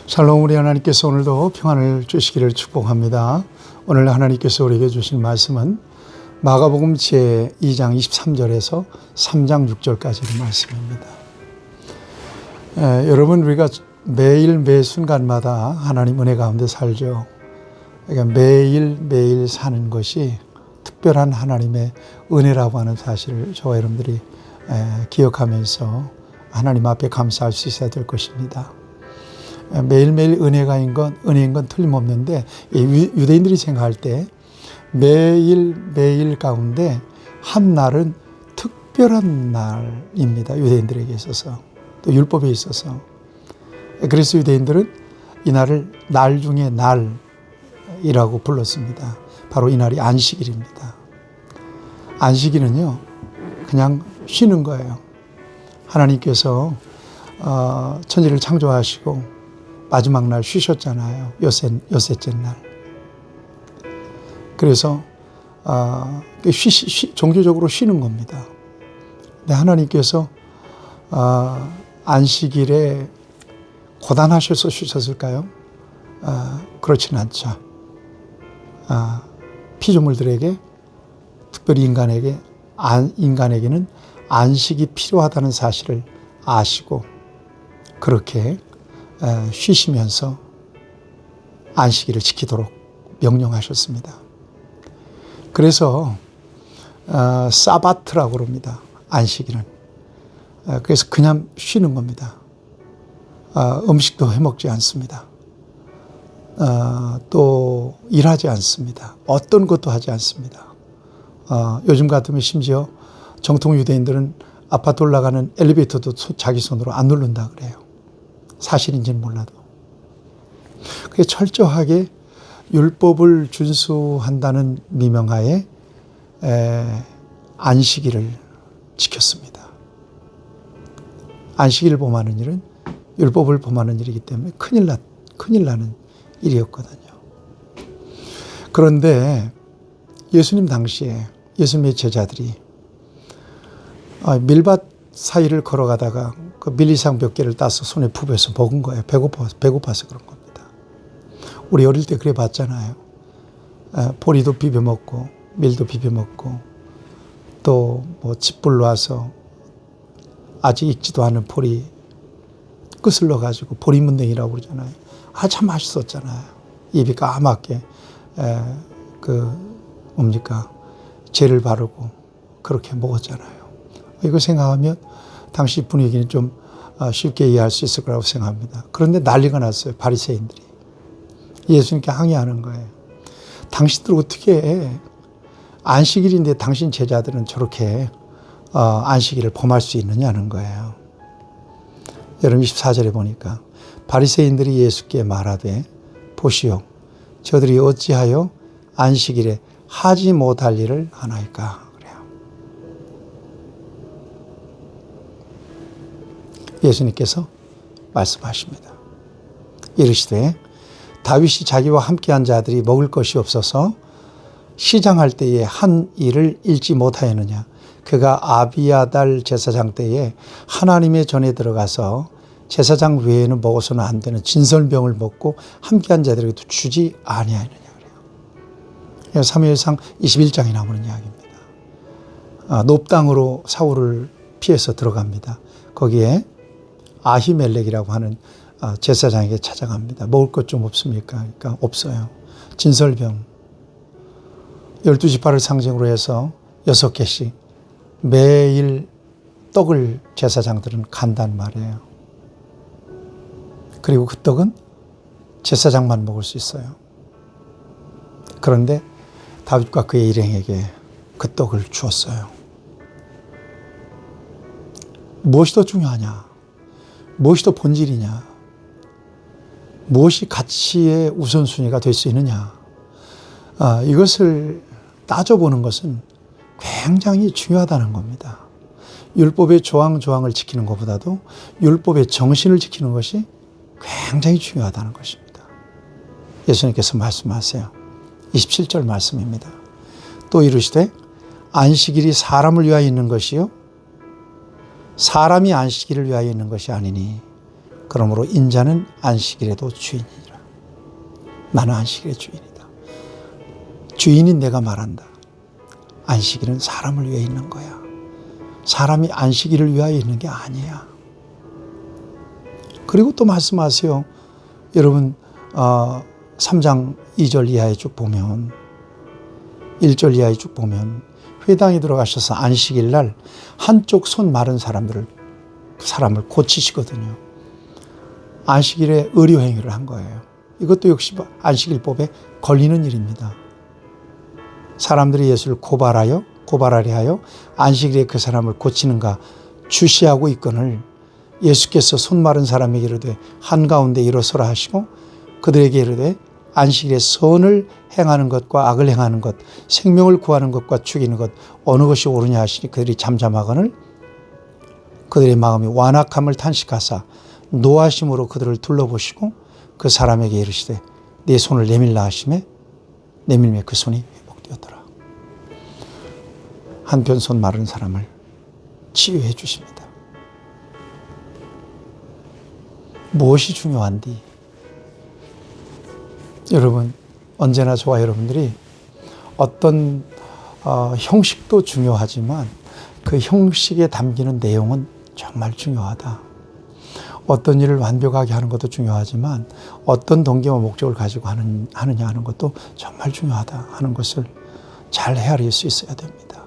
샬롬. 우리 하나님께서 오늘도 평안을 주시기를 축복합니다. 오늘 하나님께서 우리에게 주신 말씀은 마가복음 제2장 23절에서 3장 6절까지의 말씀입니다. 여러분, 우리가 매일 매 순간마다 하나님 은혜 가운데 살죠. 그러니까 매일 사는 것이 특별한 하나님의 은혜라고 하는 사실을 저와 여러분들이 기억하면서 하나님 앞에 감사할 수 있어야 될 것입니다. 매일매일 은혜인 건 틀림없는데, 유대인들이 생각할 때 매일 가운데 한 날은 특별한 날입니다. 유대인들에게 있어서, 또 율법에 있어서. 그래서 유대인들은 이 날을 날 중에 날이라고 불렀습니다. 바로 이 날이 안식일입니다. 안식일은요, 그냥 쉬는 거예요. 하나님께서 천지를 창조하시고 마지막 날 쉬셨잖아요. 엿새째 날. 그래서 종교적으로 쉬는 겁니다. 근데 하나님께서 안식일에 고단하셔서 쉬셨을까요? 그렇지는 않죠. 피조물들에게, 특별히 인간에게는 안식이 필요하다는 사실을 아시고 그렇게 쉬시면서 안식일을 지키도록 명령하셨습니다. 그래서 사바트라고 그럽니다. 안식일은. 그래서 그냥 쉬는 겁니다. 음식도 해먹지 않습니다. 또 일하지 않습니다. 어떤 것도 하지 않습니다. 요즘 같으면 심지어 정통 유대인들은 아파트 올라가는 엘리베이터도 자기 손으로 안 누른다 그래요. 사실인지는 몰라도. 그게 철저하게 율법을 준수한다는 미명하에 안식일을 지켰습니다. 안식일을 범하는 일은 율법을 범하는 일이기 때문에 큰일 나는 일이었거든요. 그런데 예수님 당시에 예수님의 제자들이 밀밭 사이를 걸어가다가 그 밀리상 몇 개를 따서 손에 부벼서 먹은 거예요. 배고파서 그런 겁니다. 우리 어릴 때 그래 봤잖아요. 보리도 비벼 먹고 밀도 비벼 먹고 또 뭐 짚불 놔서 아직 익지도 않은 보리 끝을 넣어가지고 보리문댕이라고 그러잖아요. 참 맛있었잖아요. 입이 까맣게 재를 바르고 그렇게 먹었잖아요. 이거 생각하면 당시 분위기는 좀 쉽게 이해할 수 있을 거라고 생각합니다. 그런데 난리가 났어요. 바리새인들이. 예수님께 항의하는 거예요. 당신들 어떻게 안식일인데 당신 제자들은 저렇게 안식일을 범할 수 있느냐는 거예요. 여러분 24절에 보니까 바리새인들이 예수께 말하되 보시오, 저들이 어찌하여 안식일에 하지 못할 일을 하나이까. 예수님께서 말씀하십니다. 이르시되 다윗이 자기와 함께한 자들이 먹을 것이 없어서 시장할 때에 한 일을 잃지 못하였느냐. 그가 아비아달 제사장 때에 하나님의 전에 들어가서 제사장 외에는 먹어서는 안 되는 진설병을 먹고 함께한 자들에게도 주지 아니하였느냐 그래요. 사무엘상 21장에 나오는 이야기입니다. 놉당으로 사울을 피해서 들어갑니다. 거기에 아히멜렉이라고 하는 제사장에게 찾아갑니다. 먹을 것 좀 없습니까? 그러니까 없어요. 진설병 12지파를 상징으로 해서 6개씩 매일 떡을 제사장들은 간단 말이에요. 그리고 그 떡은 제사장만 먹을 수 있어요. 그런데 다윗과 그의 일행에게 그 떡을 주었어요. 무엇이 더 중요하냐? 무엇이 더 본질이냐? 무엇이 가치의 우선순위가 될 수 있느냐? 이것을 따져보는 것은 굉장히 중요하다는 겁니다. 율법의 조항을 지키는 것보다도 율법의 정신을 지키는 것이 굉장히 중요하다는 것입니다. 예수님께서 말씀하세요. 27절 말씀입니다. 또 이르시되 안식일이 사람을 위하여 있는 것이요 사람이 안식일을 위하여 있는 것이 아니니 그러므로 인자는 안식일에도 주인이라. 나는 안식일의 주인이다. 주인인 내가 말한다. 안식일은 사람을 위해 있는 거야. 사람이 안식일을 위하여 있는 게 아니야. 그리고 또 말씀하세요. 여러분 3장 2절 이하에 쭉 보면 1절 이하에 쭉 보면 회당에 들어가셔서 안식일 날 한쪽 손 마른 사람을 고치시거든요. 안식일에 의료 행위를 한 거예요. 이것도 역시 안식일법에 걸리는 일입니다. 사람들이 예수를 고발하려 하여 안식일에 그 사람을 고치는가 주시하고 있거늘 예수께서 손 마른 사람에게 이르되 한가운데 일어서라 하시고 그들에게 이르되 안식일에 선을 행하는 것과 악을 행하는 것, 생명을 구하는 것과 죽이는 것 어느 것이 옳으냐 하시니 그들이 잠잠하거늘 그들의 마음이 완악함을 탄식하사 노하심으로 그들을 둘러보시고 그 사람에게 이르시되 네 손을 내밀라 하시매 내밀매 그 손이 회복되었더라. 한편 손 마른 사람을 치유해 주십니다. 무엇이 중요한디? 여러분 언제나 저와 여러분들이 어떤 형식도 중요하지만 그 형식에 담기는 내용은 정말 중요하다. 어떤 일을 완벽하게 하는 것도 중요하지만 어떤 동기와 목적을 가지고 하느냐 하는 것도 정말 중요하다 하는 것을 잘 헤아릴 수 있어야 됩니다.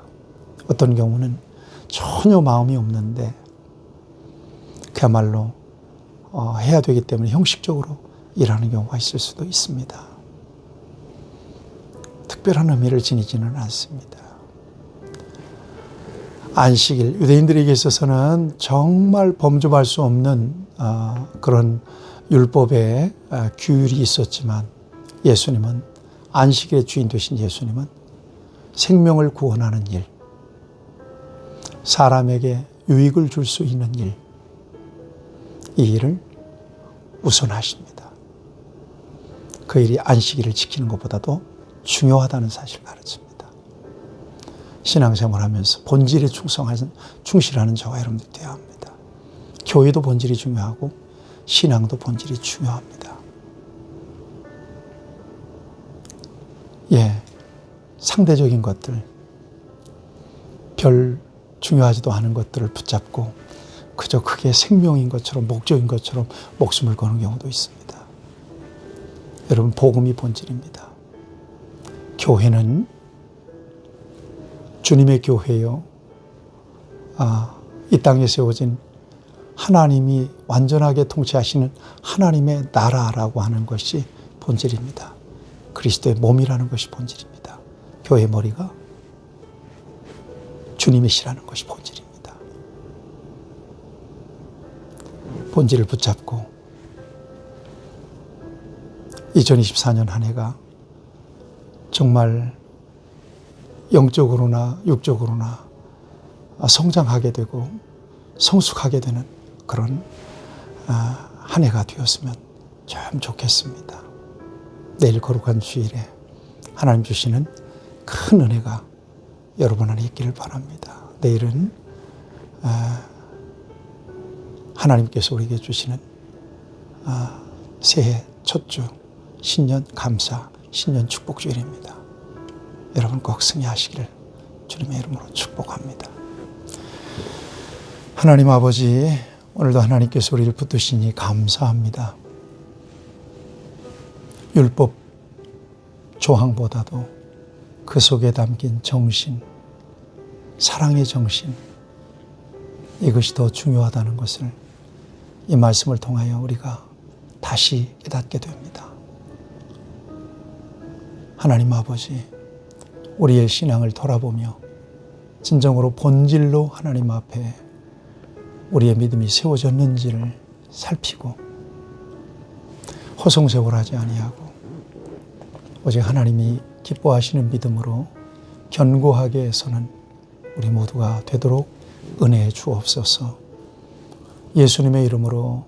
어떤 경우는 전혀 마음이 없는데 그야말로 해야 되기 때문에 형식적으로 일하는 경우가 있을 수도 있습니다. 특별한 의미를 지니지는 않습니다. 안식일, 유대인들에게 있어서는 정말 범접할 수 없는 그런 율법의 규율이 있었지만 예수님은 안식일의 주인 되신 예수님은 생명을 구원하는 일, 사람에게 유익을 줄 수 있는 일, 이 일을 우선하십니다. 그 일이 안식일을 지키는 것보다도 중요하다는 사실을 가르칩니다. 신앙생활하면서 본질에 충실하는 저와 여러분들 되어야 합니다. 교회도 본질이 중요하고 신앙도 본질이 중요합니다. 상대적인 것들, 별 중요하지도 않은 것들을 붙잡고 그저 그게 생명인 것처럼 목적인 것처럼 목숨을 거는 경우도 있습니다. 여러분 복음이 본질입니다. 교회는 주님의 교회요. 이 땅에 세워진 하나님이 완전하게 통치하시는 하나님의 나라라고 하는 것이 본질입니다. 그리스도의 몸이라는 것이 본질입니다. 교회의 머리가 주님이시라는 것이 본질입니다. 본질을 붙잡고 2024년 한 해가 정말 영적으로나 육적으로나 성장하게 되고 성숙하게 되는 그런 한 해가 되었으면 참 좋겠습니다. 내일 거룩한 주일에 하나님 주시는 큰 은혜가 여러분 안에 있기를 바랍니다. 내일은 하나님께서 우리에게 주시는 새해 첫 주 신년 감사, 신년 축복 주일입니다. 여러분 꼭 승리하시기를 주님의 이름으로 축복합니다. 하나님 아버지, 오늘도 하나님께서 우리를 붙드시니 감사합니다. 율법 조항보다도 그 속에 담긴 정신, 사랑의 정신, 이것이 더 중요하다는 것을 이 말씀을 통하여 우리가 다시 깨닫게 됩니다. 하나님 아버지, 우리의 신앙을 돌아보며 진정으로 본질로 하나님 앞에 우리의 믿음이 세워졌는지를 살피고 허송세월하지 아니하고 오직 하나님이 기뻐하시는 믿음으로 견고하게 서는 우리 모두가 되도록 은혜해 주옵소서. 예수님의 이름으로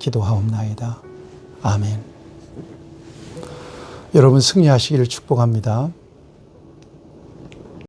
기도하옵나이다. 아멘. 여러분 승리하시기를 축복합니다.